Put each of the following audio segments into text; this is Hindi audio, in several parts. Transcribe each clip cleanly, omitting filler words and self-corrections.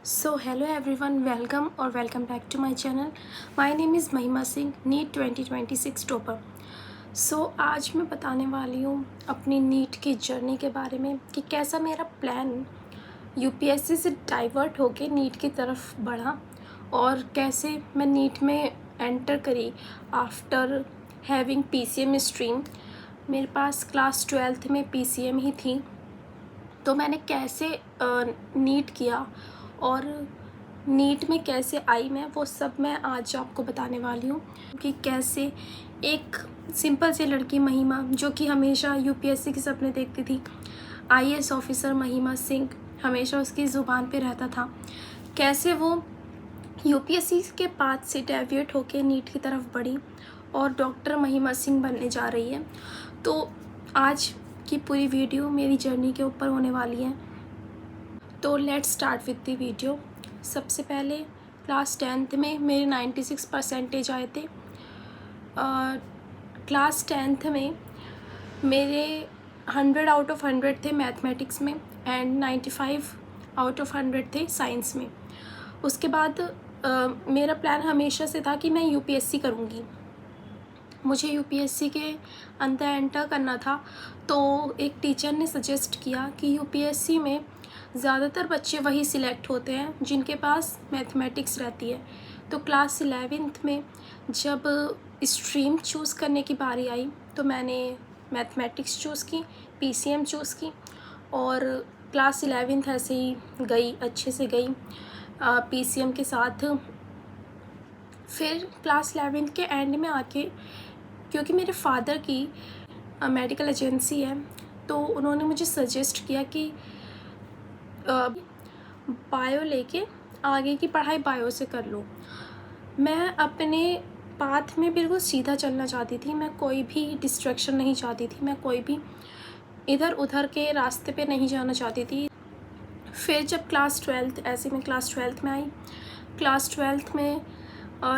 So hello everyone, welcome or welcome back to my channel. My name is महिमा सिंह, नीट 2026 टॉपर. आज मैं बताने वाली हूँ अपनी नीट की जर्नी के बारे में कि कैसा मेरा प्लान यूपीएससी से डाइवर्ट होके नीट की तरफ बढ़ा और कैसे मैं नीट में एंटर करी आफ्टर हैविंग पीसीएम स्ट्रीम. मेरे पास क्लास 12th में पीसीएम ही थी, तो मैंने कैसे नीट किया और नीट में कैसे आई मैं, वो सब मैं आज आपको बताने वाली हूँ कि कैसे एक सिंपल सी लड़की महिमा, जो कि हमेशा यूपीएससी के सपने देखती थी, आईएएस ऑफिसर महिमा सिंह हमेशा उसकी ज़ुबान पे रहता था, कैसे वो यूपीएससी के पाथ से डेविएट होके नीट की तरफ बढ़ी और डॉक्टर महिमा सिंह बनने जा रही है. तो आज की पूरी वीडियो मेरी जर्नी के ऊपर होने वाली है. तो let's start with the video. सबसे पहले क्लास 10th में मेरे 96% आए थे. क्लास 10th में मेरे 100 आउट ऑफ 100 थे मैथमेटिक्स में एंड 95 आउट ऑफ 100 थे साइंस में. उसके बाद मेरा प्लान हमेशा से था कि मैं यूपीएससी करूँगी. मुझे यूपीएससी के अंदर एंटर करना था, तो एक टीचर ने सजेस्ट किया कि यूपीएससी में ज़्यादातर बच्चे वही सिलेक्ट होते हैं जिनके पास मैथमेटिक्स रहती है. तो क्लास 11th में जब स्ट्रीम चूज़ करने की बारी आई तो मैंने मैथमेटिक्स चूज़ की, पीसीएम चूज़ की और क्लास 11th ऐसे ही गई, अच्छे से गई पीसीएम के साथ. फिर क्लास 11th के एंड में आके, क्योंकि मेरे फादर की मेडिकल एजेंसी है, तो उन्होंने मुझे सजेस्ट किया कि बायो लेके आगे की पढ़ाई बायो से कर लो. मैं अपने पाथ में बिल्कुल सीधा चलना चाहती थी. मैं कोई भी डिस्ट्रैक्शन नहीं चाहती थी. मैं कोई भी इधर उधर के रास्ते पे नहीं जाना चाहती थी. फिर जब क्लास 12th, ऐसे मैं क्लास 12th में आई. क्लास 12th में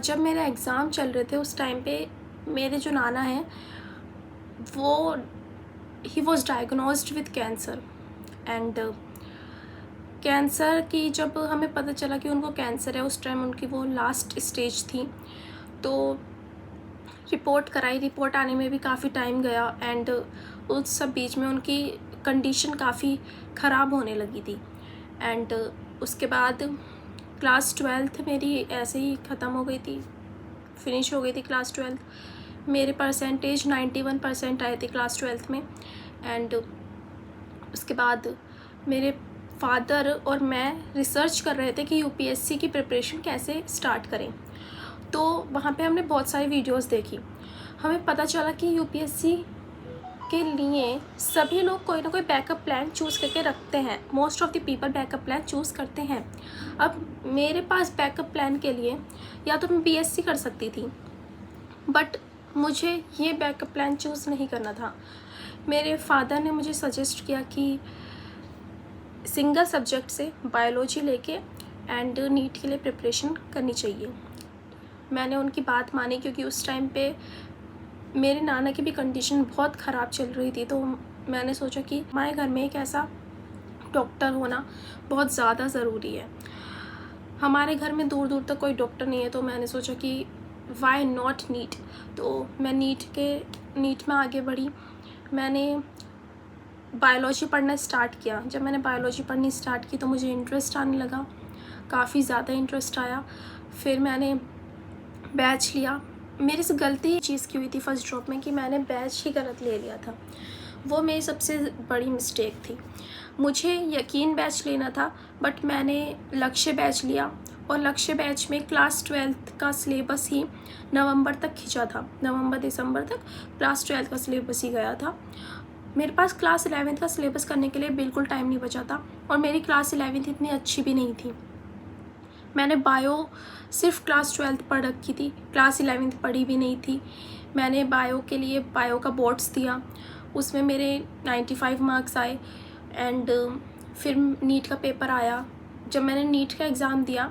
जब मेरे एग्ज़ाम चल रहे थे उस टाइम पे मेरे जो नाना हैं वो he was diagnosed with cancer. And cancer की जब हमें पता चला कि उनको कैंसर है, उस टाइम उनकी वो लास्ट स्टेज थी. तो रिपोर्ट कराई. रिपोर्ट आने में भी काफ़ी टाइम गया एंड उस सब बीच में उनकी कंडीशन काफ़ी ख़राब होने लगी थी. एंड उसके बाद क्लास 12th मेरी ऐसे ही ख़त्म हो गई थी, फिनिश हो गई थी क्लास 12th. मेरे परसेंटेज 91% आए थे क्लास 12th में. एंड उसके बाद मेरे फादर और मैं रिसर्च कर रहे थे कि यूपीएससी की प्रिपरेशन कैसे स्टार्ट करें. तो वहाँ पे हमने बहुत सारी वीडियोस देखी. हमें पता चला कि यूपीएससी के लिए सभी लोग कोई ना कोई बैकअप प्लान चूज़ करके रखते हैं. Most of the people backup plan choose करते हैं. अब मेरे पास बैकअप प्लान के लिए या तो मैं बीएससी कर सकती थी, बट मुझे ये बैकअप प्लान चूज़ नहीं करना था. मेरे फादर ने मुझे सजेस्ट किया कि सिंगल सब्जेक्ट से बायोलॉजी लेके एंड नीट के लिए प्रिपरेशन करनी चाहिए. मैंने उनकी बात मानी, क्योंकि उस टाइम पे मेरे नाना की भी कंडीशन बहुत ख़राब चल रही थी. तो मैंने सोचा कि हमारे घर में एक ऐसा डॉक्टर होना बहुत ज़्यादा ज़रूरी है. हमारे घर में दूर दूर तक कोई डॉक्टर नहीं है, तो मैंने सोचा कि वाई नॉट नीट. तो मैं नीट में आगे बढ़ी. मैंने बायोलॉजी पढ़ना स्टार्ट किया. जब मैंने बायोलॉजी पढ़नी स्टार्ट की तो मुझे इंटरेस्ट आने लगा, काफ़ी ज़्यादा इंटरेस्ट आया. फिर मैंने बैच लिया. मेरे से गलती चीज़ की हुई थी फर्स्ट ड्रॉप में कि मैंने बैच ही गलत ले लिया था. वो मेरी सबसे बड़ी मिस्टेक थी. मुझे यकीन बैच लेना था, बट मैंने लक्ष्य बैच लिया और लक्ष्य बैच में क्लास 12th का सिलेबस ही नवंबर तक खींचा था. नवंबर दिसंबर तक क्लास 12th का सिलेबस ही गया था. मेरे पास क्लास 11th का सिलेबस करने के लिए बिल्कुल टाइम नहीं बचा था और मेरी क्लास 11th इतनी अच्छी भी नहीं थी. मैंने बायो सिर्फ क्लास 12th पढ़ रखी थी, क्लास 11th पढ़ी भी नहीं थी. मैंने बायो के लिए बायो का बोर्ड्स दिया, उसमें मेरे 95 मार्क्स आए. एंड फिर नीट का पेपर आया. जब मैंने नीट का एग्ज़ाम दिया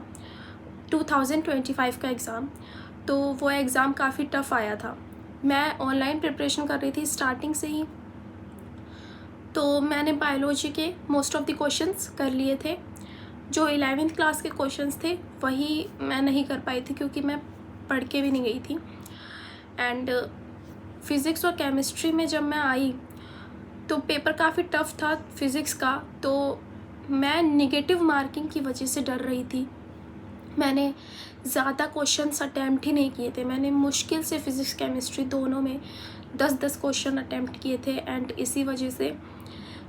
2025 का एग्ज़ाम, तो वो एग्ज़ाम काफ़ी टफ़ आया था. मैं ऑनलाइन प्रिपरेशन कर रही थी स्टार्टिंग से ही, तो मैंने बायोलॉजी के मोस्ट ऑफ़ द क्वेश्चंस कर लिए थे. जो 11th क्लास के क्वेश्चंस थे वही मैं नहीं कर पाई थी, क्योंकि मैं पढ़ के भी नहीं गई थी। एंड फिज़िक्स और केमिस्ट्री में जब मैं आई तो पेपर काफ़ी टफ था फिज़िक्स का, तो मैं नेगेटिव मार्किंग की वजह से डर रही थी। मैंने ज़्यादा क्वेश्चंस अटैम्प्ट ही नहीं किए थे। मैंने मुश्किल से फिज़िक्स केमिस्ट्री दोनों में 10-10 क्वेश्चन अटैम्प्ट किए थे, एंड इसी वजह से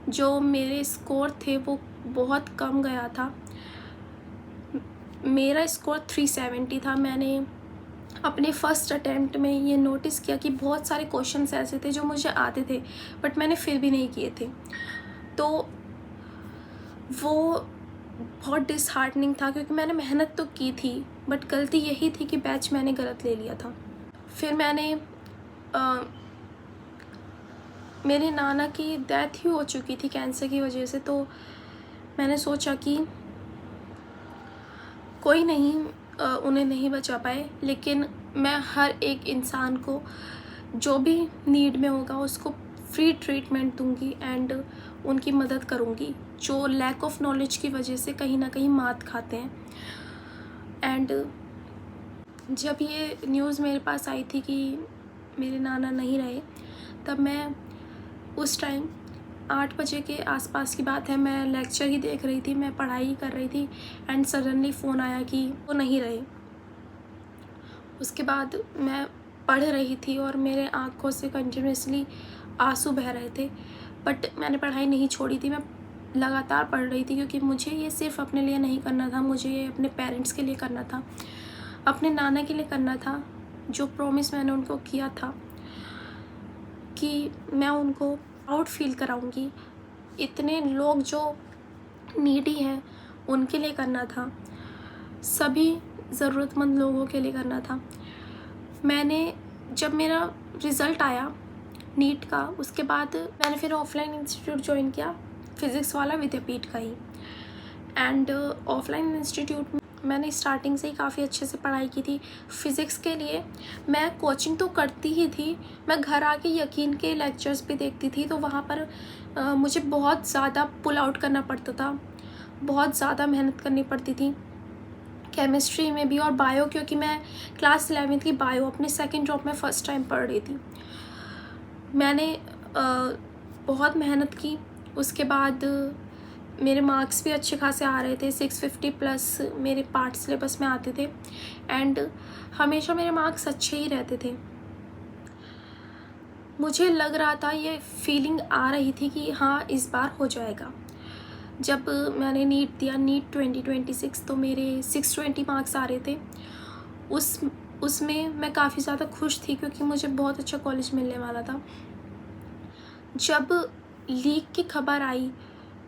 जो मेरे स्कोर थे वो बहुत कम गया था। मेरा स्कोर 370 था। मैंने अपने फर्स्ट अटैम्प्ट में ये नोटिस किया कि बहुत सारे क्वेश्चंस ऐसे थे जो मुझे आते थे, बट मैंने फिर भी नहीं किए थे। तो वो बहुत डिसहार्टनिंग था, क्योंकि मैंने मेहनत तो की थी, बट गलती यही थी कि बैच मैंने गलत ले लिया था। फिर मैंने मेरे नाना की डेथ ही हो चुकी थी कैंसर की वजह से, तो मैंने सोचा कि कोई नहीं, उन्हें नहीं बचा पाए, लेकिन मैं हर एक इंसान को जो भी नीड में होगा उसको फ्री ट्रीटमेंट दूंगी एंड उनकी मदद करूंगी, जो लैक ऑफ नॉलेज की वजह से कहीं ना कहीं मात खाते हैं। एंड जब ये न्यूज़ मेरे पास आई थी कि मेरे नाना नहीं रहे, तब मैं उस टाइम 8 बजे के आसपास की बात है, मैं लेक्चर ही देख रही थी, मैं पढ़ाई कर रही थी, एंड सडनली फ़ोन आया कि वो नहीं रहे। उसके बाद मैं पढ़ रही थी और मेरे आँखों से कंटिन्यूसली आंसू बह रहे थे, बट मैंने पढ़ाई नहीं छोड़ी थी। मैं लगातार पढ़ रही थी, क्योंकि मुझे ये सिर्फ अपने लिए नहीं करना था, मुझे ये अपने पेरेंट्स के लिए करना था, अपने नाना के लिए करना था। जो प्रॉमिस मैंने उनको किया था कि मैं उनको प्राउड फील कराऊंगी, इतने लोग जो नीडी हैं उनके लिए करना था, सभी ज़रूरतमंद लोगों के लिए करना था। जब मेरा रिज़ल्ट आया नीट का, उसके बाद मैंने फिर ऑफलाइन इंस्टीट्यूट ज्वाइन किया, फिज़िक्स वाला विद्यापीठ का ही। एंड ऑफलाइन इंस्टीट्यूट में मैंने स्टार्टिंग से ही काफ़ी अच्छे से पढ़ाई की थी। फ़िज़िक्स के लिए मैं कोचिंग तो करती ही थी, मैं घर आके यकीन के लेक्चर्स भी देखती थी, तो वहाँ पर मुझे बहुत ज़्यादा पुल आउट करना पड़ता था, बहुत ज़्यादा मेहनत करनी पड़ती थी केमिस्ट्री में भी और बायो, क्योंकि मैं क्लास 11th की बायो अपने सेकंड ड्रॉप में फ़र्स्ट टाइम पढ़ रही थी। मैंने बहुत मेहनत की। उसके बाद मेरे मार्क्स भी अच्छे खासे आ रहे थे, 650 प्लस मेरे पार्ट सिलेबस में आते थे, एंड हमेशा मेरे मार्क्स अच्छे ही रहते थे। मुझे लग रहा था, ये फीलिंग आ रही थी कि हाँ इस बार हो जाएगा। जब मैंने नीट दिया, नीट 2026, तो मेरे 620 मार्क्स आ रहे थे। उसमें मैं काफ़ी ज़्यादा खुश थी, क्योंकि मुझे बहुत अच्छा कॉलेज मिलने वाला था। जब लीक की खबर आई,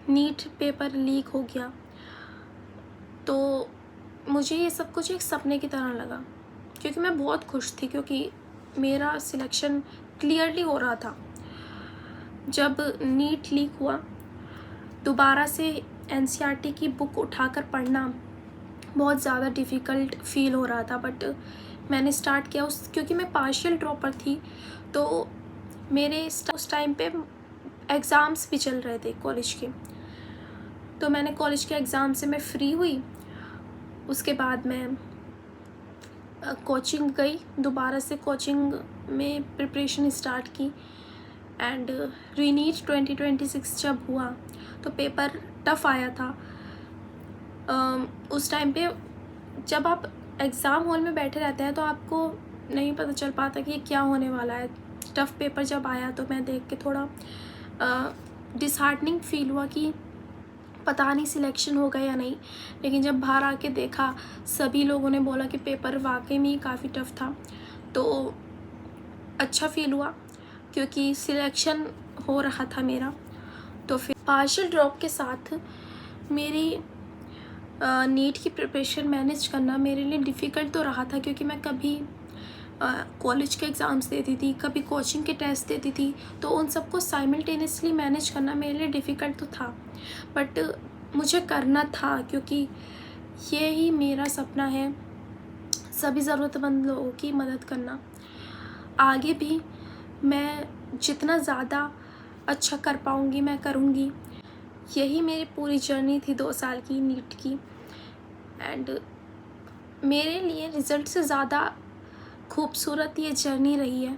नीट पेपर लीक हो गया, तो मुझे ये सब कुछ एक सपने की तरह लगा, क्योंकि मैं बहुत खुश थी, क्योंकि मेरा सिलेक्शन क्लियरली हो रहा था। जब नीट लीक हुआ, दोबारा से एनसीईआरटी की बुक उठाकर पढ़ना बहुत ज़्यादा डिफ़िकल्ट फील हो रहा था, बट मैंने स्टार्ट किया क्योंकि मैं पार्शियल ड्रॉपर थी, तो मेरे उस टाइम पे एग्ज़ाम्स भी चल रहे थे कॉलेज के, तो मैंने कॉलेज के एग्ज़ाम से मैं फ्री हुई। उसके बाद मैं कोचिंग गई, दोबारा से कोचिंग में प्रिपरेशन स्टार्ट की, एंड रीनीट 2026 जब हुआ तो पेपर टफ़ आया था। उस टाइम पे जब आप एग्ज़ाम हॉल में बैठे रहते हैं तो आपको नहीं पता चल पाता कि ये क्या होने वाला है। टफ़ पेपर जब आया तो मैं देख के थोड़ा डिसहार्टनिंग फील हुआ कि पता नहीं सिलेक्शन होगा या नहीं, लेकिन जब बाहर आके देखा, सभी लोगों ने बोला कि पेपर वाकई में काफ़ी टफ़ था, तो अच्छा फील हुआ, क्योंकि सिलेक्शन हो रहा था मेरा। तो फिर पार्शियल ड्रॉप के साथ मेरी नीट की प्रिपरेशन मैनेज करना मेरे लिए डिफ़िकल्ट तो रहा था, क्योंकि मैं कभी कॉलेज के एग्ज़ाम्स देती थी, कभी कोचिंग के टेस्ट देती थी, तो उन सबको साइमल्टेनियसली मैनेज करना मेरे लिए डिफ़िकल्ट तो था, बट मुझे करना था, क्योंकि ये ही मेरा सपना है, सभी ज़रूरतमंद लोगों की मदद करना। आगे भी मैं जितना ज़्यादा अच्छा कर पाऊँगी मैं करूँगी। यही मेरी पूरी जर्नी थी 2 साल की नीट की। एंड मेरे लिए रिज़ल्ट से ज़्यादा खूबसूरत ये जर्नी रही है।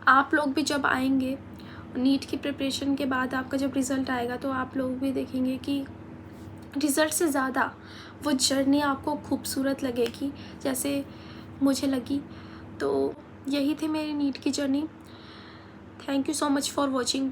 आप लोग भी जब आएंगे नीट की प्रिपरेशन के बाद, आपका जब रिज़ल्ट आएगा तो आप लोग भी देखेंगे कि रिज़ल्ट से ज़्यादा वो जर्नी आपको खूबसूरत लगेगी जैसे मुझे लगी। तो यही थी मेरी नीट की journey. Thank you so much for watching.